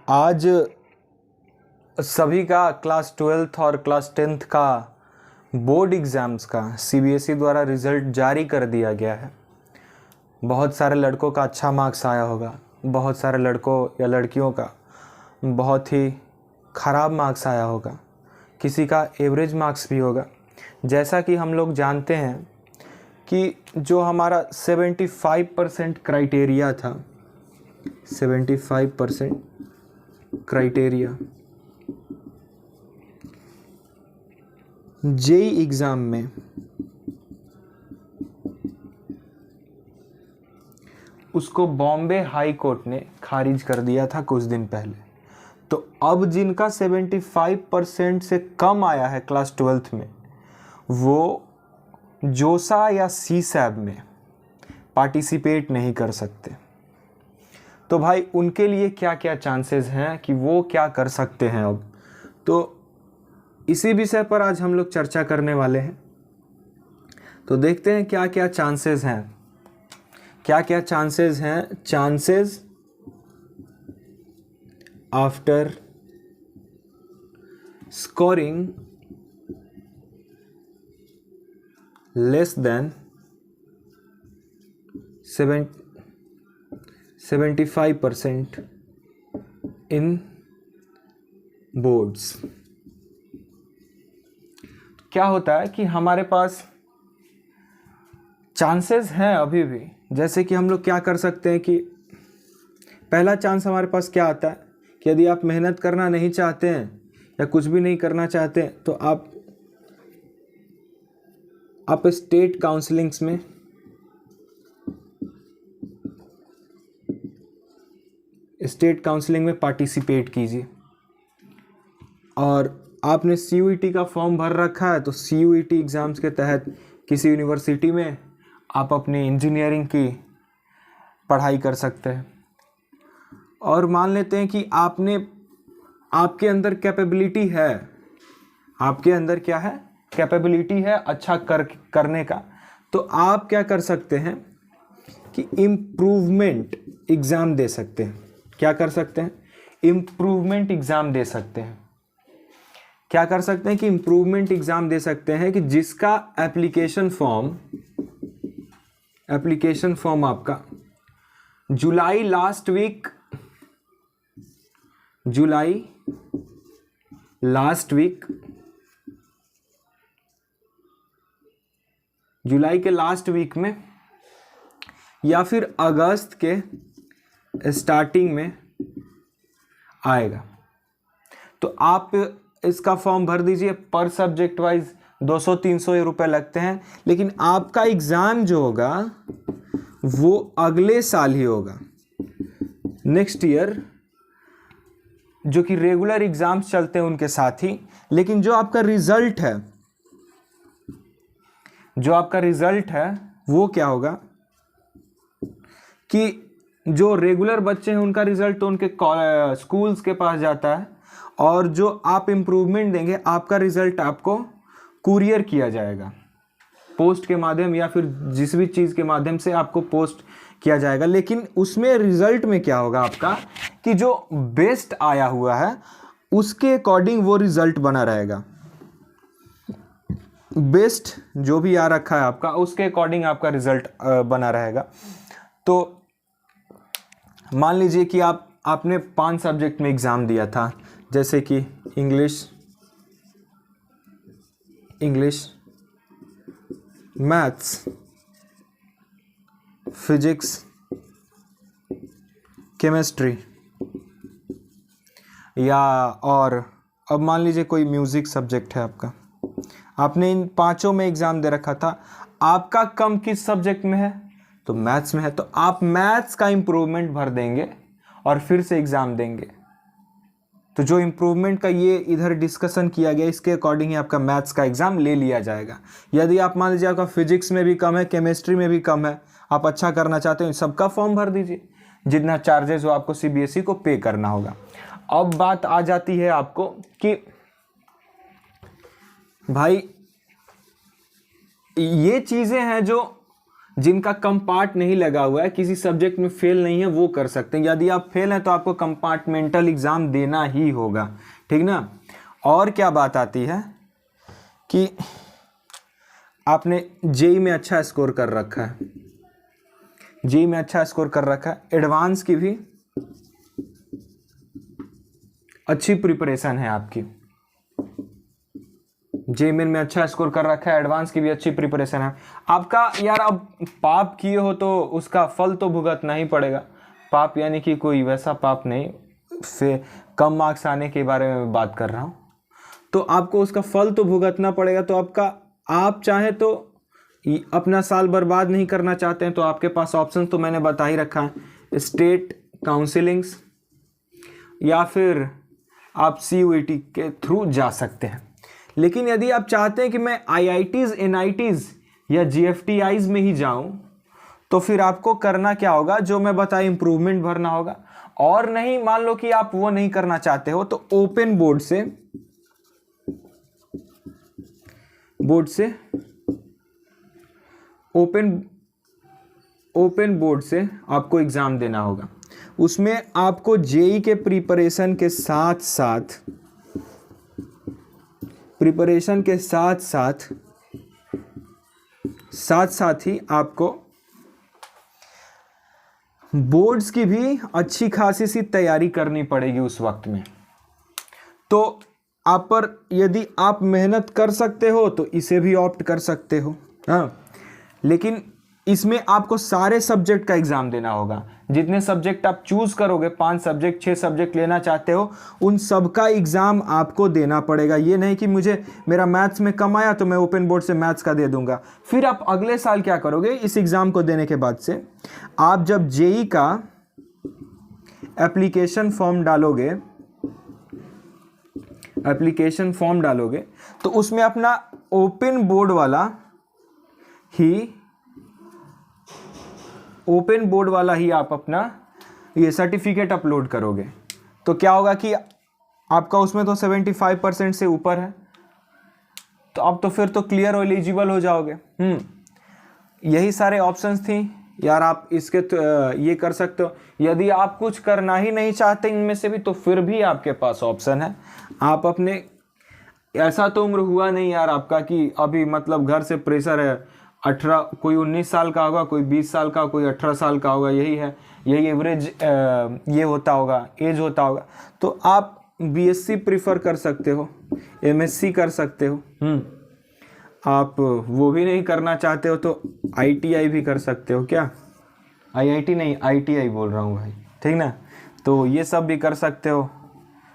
आज सभी का क्लास 12th और क्लास 10th का बोर्ड एग्ज़ाम्स का सीबीएसई द्वारा रिज़ल्ट जारी कर दिया गया है। बहुत सारे लड़कों का अच्छा मार्क्स आया होगा, बहुत सारे लड़कों या लड़कियों का बहुत ही ख़राब मार्क्स आया होगा, किसी का एवरेज मार्क्स भी होगा। जैसा कि हम लोग जानते हैं कि जो हमारा 75% क्राइटेरिया था, 75% क्राइटेरिया जेई एग्ज़ाम में उसको बॉम्बे हाई कोर्ट ने खारिज कर दिया था कुछ दिन पहले। तो अब जिनका 75% से कम आया है क्लास 12th में, वो जोसा या सीसैब में पार्टिसिपेट नहीं कर सकते। तो भाई उनके लिए क्या क्या चांसेस हैं कि वो क्या कर सकते हैं अब, तो इसी विषय पर आज हम लोग चर्चा करने वाले हैं। तो देखते हैं क्या क्या चांसेस हैं, क्या क्या चांसेस हैं। Chances after scoring less than 75% इन बोर्ड्स। क्या होता है कि हमारे पास चांसेस हैं अभी भी। जैसे कि हम लोग क्या कर सकते हैं कि पहला चांस हमारे पास क्या आता है कि यदि आप मेहनत करना नहीं चाहते हैं या कुछ भी नहीं करना चाहते हैं तो आप स्टेट काउंसलिंग्स में पार्टिसिपेट कीजिए। और आपने सीयूईटी का फॉर्म भर रखा है तो सीयूईटी एग्ज़ाम्स के तहत किसी यूनिवर्सिटी में आप अपनी इंजीनियरिंग की पढ़ाई कर सकते हैं। और मान लेते हैं कि आपके अंदर कैपेबिलिटी है, आपके अंदर क्या है, कैपेबिलिटी है अच्छा करने का, तो आप क्या कर सकते हैं कि इम्प्रूवमेंट एग्ज़ाम दे सकते हैं। क्या कर सकते हैं? इम्प्रूवमेंट एग्ज़ाम दे सकते हैं। क्या कर सकते हैं कि इम्प्रूवमेंट एग्ज़ाम दे सकते हैं कि जिसका एप्लीकेशन फॉर्म आपका जुलाई लास्ट वीक जुलाई के लास्ट वीक में या फिर अगस्त के स्टार्टिंग में आएगा। तो आप इसका फॉर्म भर दीजिए। पर सब्जेक्ट वाइज 200-300 रुपये लगते हैं, लेकिन आपका एग्ज़ाम जो होगा वो अगले साल ही होगा, नेक्स्ट ईयर, जो कि रेगुलर एग्ज़ाम्स चलते हैं उनके साथ ही। लेकिन जो आपका रिज़ल्ट है वो क्या होगा कि जो रेगुलर बच्चे हैं उनका रिज़ल्ट तो उनके स्कूल्स के पास जाता है, और जो आप इम्प्रूवमेंट देंगे आपका रिज़ल्ट आपको कुरियर किया जाएगा, पोस्ट के माध्यम या फिर जिस भी चीज़ के माध्यम से आपको पोस्ट किया जाएगा। लेकिन उसमें रिज़ल्ट में क्या होगा आपका कि जो बेस्ट आया हुआ है उसके अकॉर्डिंग वो रिज़ल्ट बना रहेगा। बेस्ट जो भी आ रखा है आपका उसके अकॉर्डिंग आपका रिज़ल्ट बना रहेगा। तो मान लीजिए कि आपने 5 सब्जेक्ट में एग्ज़ाम दिया था, जैसे कि इंग्लिश, मैथ्स, फिजिक्स, केमिस्ट्री, या और अब मान लीजिए कोई म्यूज़िक सब्जेक्ट है आपका। आपने इन 5 में एग्ज़ाम दे रखा था, आपका कम किस सब्जेक्ट में है? तो मैथ्स में है। तो आप मैथ्स का इम्प्रूवमेंट भर देंगे और फिर से एग्ज़ाम देंगे। तो जो इम्प्रूवमेंट का ये इधर डिस्कशन किया गया, इसके अकॉर्डिंग ही आपका मैथ्स का एग्ज़ाम ले लिया जाएगा। यदि आप मान लीजिए आपका फिजिक्स में भी कम है, केमिस्ट्री में भी कम है, आप अच्छा करना चाहते हो, सबका फॉर्म भर दीजिए, जितना चार्जेस हो आपको सीबीएसई को पे करना होगा। अब बात आ जाती है आपको कि भाई ये चीज़ें हैं जो जिनका कंपार्ट नहीं लगा हुआ है, किसी सब्जेक्ट में फेल नहीं है, वो कर सकते हैं। यदि आप फेल हैं तो आपको कंपार्टमेंटल एग्ज़ाम देना ही होगा, ठीक ना। और क्या बात आती है कि आपने जेई में अच्छा स्कोर कर रखा है, जेई में अच्छा स्कोर कर रखा है, एडवांस की भी अच्छी प्रिपरेशन है आपकी, जेई मेन में अच्छा स्कोर कर रखा है, एडवांस की भी अच्छी प्रिपरेशन है आपका। यार अब पाप किए हो तो उसका फल तो भुगतना ही पड़ेगा। पाप यानी कि कोई वैसा पाप नहीं, फिर कम मार्क्स आने के बारे में बात कर रहा हूँ, तो आपको उसका फल तो भुगतना पड़ेगा। तो आपका, आप चाहे तो अपना साल बर्बाद नहीं करना चाहते हैं तो आपके पास ऑप्शन तो मैंने बता ही रखा है, स्टेट काउंसिलिंग्स या फिर आप CUET के थ्रू जा सकते हैं। लेकिन यदि आप चाहते हैं कि मैं IITs NITs या GFTIs में ही जाऊं, तो फिर आपको करना क्या होगा, जो मैं बताया, इंप्रूवमेंट भरना होगा। और नहीं, मान लो कि आप वो नहीं करना चाहते हो, तो ओपन बोर्ड से आपको एग्जाम देना होगा। उसमें आपको जेई के प्रिपरेशन के साथ साथ ही आपको बोर्ड्स की भी अच्छी खासी सी तैयारी करनी पड़ेगी उस वक्त में। तो आप पर यदि आप मेहनत कर सकते हो तो इसे भी ऑप्ट कर सकते हो, हाँ। लेकिन इसमें आपको सारे सब्जेक्ट का एग्जाम देना होगा। जितने सब्जेक्ट आप चूज करोगे, 5 सब्जेक्ट 6 सब्जेक्ट लेना चाहते हो, उन सब का एग्जाम आपको देना पड़ेगा। ये नहीं कि मेरा मैथ्स में कम आया तो मैं ओपन बोर्ड से मैथ्स का दे दूंगा। फिर आप अगले साल क्या करोगे, इस एग्जाम को देने के बाद से आप जब जेई का एप्लीकेशन फॉर्म डालोगे तो उसमें अपना ओपन बोर्ड वाला ही आप अपना ये सर्टिफिकेट अपलोड करोगे। तो क्या होगा कि आपका उसमें तो 75% से ऊपर है, तो आप तो फिर तो क्लियर और एलिजिबल हो जाओगे। यही सारे ऑप्शंस थी यार, आप इसके ये कर सकते हो। यदि आप कुछ करना ही नहीं चाहते इनमें से भी, तो फिर भी आपके पास ऑप्शन है। आप अपने, ऐसा तो उम्र हुआ नहीं यार आपका कि अभी मतलब घर से प्रेशर है, 18, कोई 19 साल का होगा, कोई 20 साल का, कोई 18 साल का होगा, यही है, यही एवरेज ये होता होगा, एज होता होगा। तो आप BSc प्रीफर कर सकते हो, MSc कर सकते हो। आप वो भी नहीं करना चाहते हो तो ITI भी कर सकते हो। क्या IIT नहीं, ITI बोल रहा हूँ भाई, ठीक ना। तो ये सब भी कर सकते हो,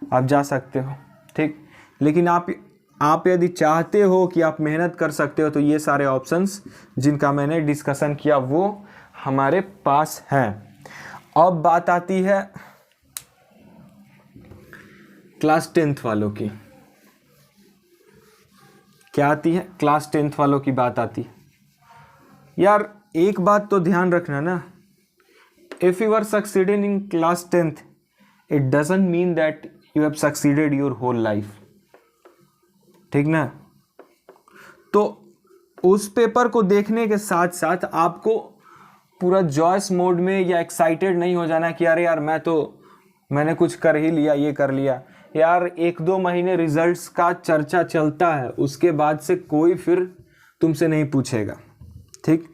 आप जा सकते हो, ठीक। लेकिन आप यदि चाहते हो कि आप मेहनत कर सकते हो, तो ये सारे ऑप्शंस जिनका मैंने डिस्कशन किया वो हमारे पास हैं। अब बात आती है क्लास 10th वालों की। क्या आती है, क्लास 10th वालों की बात आती है। यार एक बात तो ध्यान रखना ना, if you are succeeding in class 10th, it doesn't mean that you have succeeded your whole life, ठीक ना। तो उस पेपर को देखने के साथ साथ आपको पूरा जॉयस मोड में या एक्साइटेड नहीं हो जाना कि अरे यार मैंने कुछ कर ही लिया, ये कर लिया। यार 1-2 महीने रिजल्ट्स का चर्चा चलता है, उसके बाद से कोई फिर तुमसे नहीं पूछेगा, ठीक।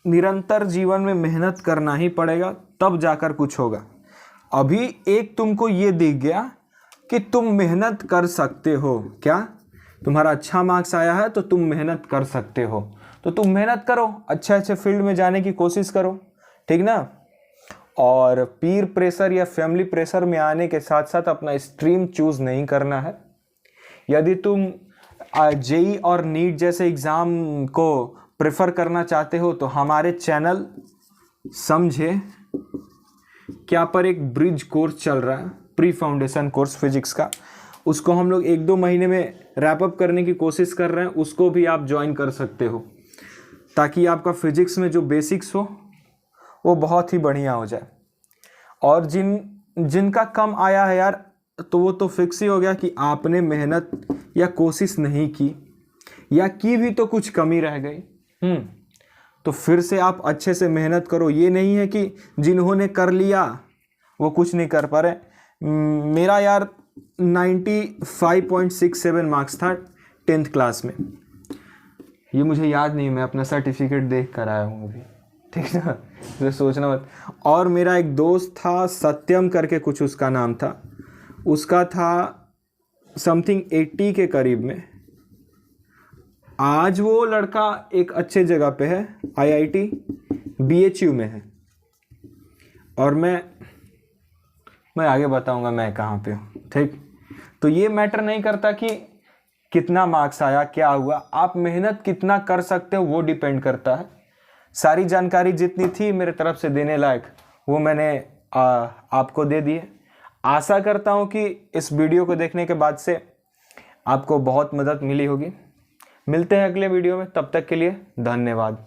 निरंतर जीवन में मेहनत करना ही पड़ेगा, तब जाकर कुछ होगा। अभी एक तुमको ये दिख गया कि तुम मेहनत कर सकते हो, क्या तुम्हारा अच्छा मार्क्स आया है तो तुम मेहनत कर सकते हो, तो तुम मेहनत करो, अच्छे फील्ड में जाने की कोशिश करो, ठीक ना। और पीर प्रेशर या फैमिली प्रेशर में आने के साथ साथ अपना स्ट्रीम चूज नहीं करना है। यदि तुम जेई और नीट जैसे एग्जाम को प्रेफर करना चाहते हो तो हमारे चैनल समझे क्या पर एक ब्रिज कोर्स चल रहा है, प्री फाउंडेशन कोर्स फिजिक्स का, उसको हम लोग 1-2 महीने में रैप अप करने की कोशिश कर रहे हैं। उसको भी आप ज्वाइन कर सकते हो ताकि आपका फिजिक्स में जो बेसिक्स हो वो बहुत ही बढ़िया हो जाए। और जिनका कम आया है यार, तो वो तो फिक्स ही हो गया कि आपने मेहनत या कोशिश नहीं की, या की भी तो कुछ कमी रह गई। तो फिर से आप अच्छे से मेहनत करो। ये नहीं है कि जिन्होंने कर लिया वो कुछ नहीं कर पा रहे। मेरा यार 95.67 मार्क्स था 10th क्लास में, ये मुझे याद नहीं, मैं अपना सर्टिफिकेट देख कर आया हूँ अभी, ठीक ना, तो सोचना मत। और मेरा एक दोस्त था सत्यम करके कुछ उसका नाम था, उसका था समथिंग 80 के करीब में। आज वो लड़का एक अच्छे जगह पे है, IIT BHU में है। और मैं आगे बताऊंगा मैं कहाँ पे हूँ, ठीक। तो ये मैटर नहीं करता कि कितना मार्क्स आया क्या हुआ, आप मेहनत कितना कर सकते हो वो डिपेंड करता है। सारी जानकारी जितनी थी मेरे तरफ से देने लायक वो मैंने आपको दे दी है। आशा करता हूँ कि इस वीडियो को देखने के बाद से आपको बहुत मदद मिली होगी। मिलते हैं अगले वीडियो में, तब तक के लिए धन्यवाद।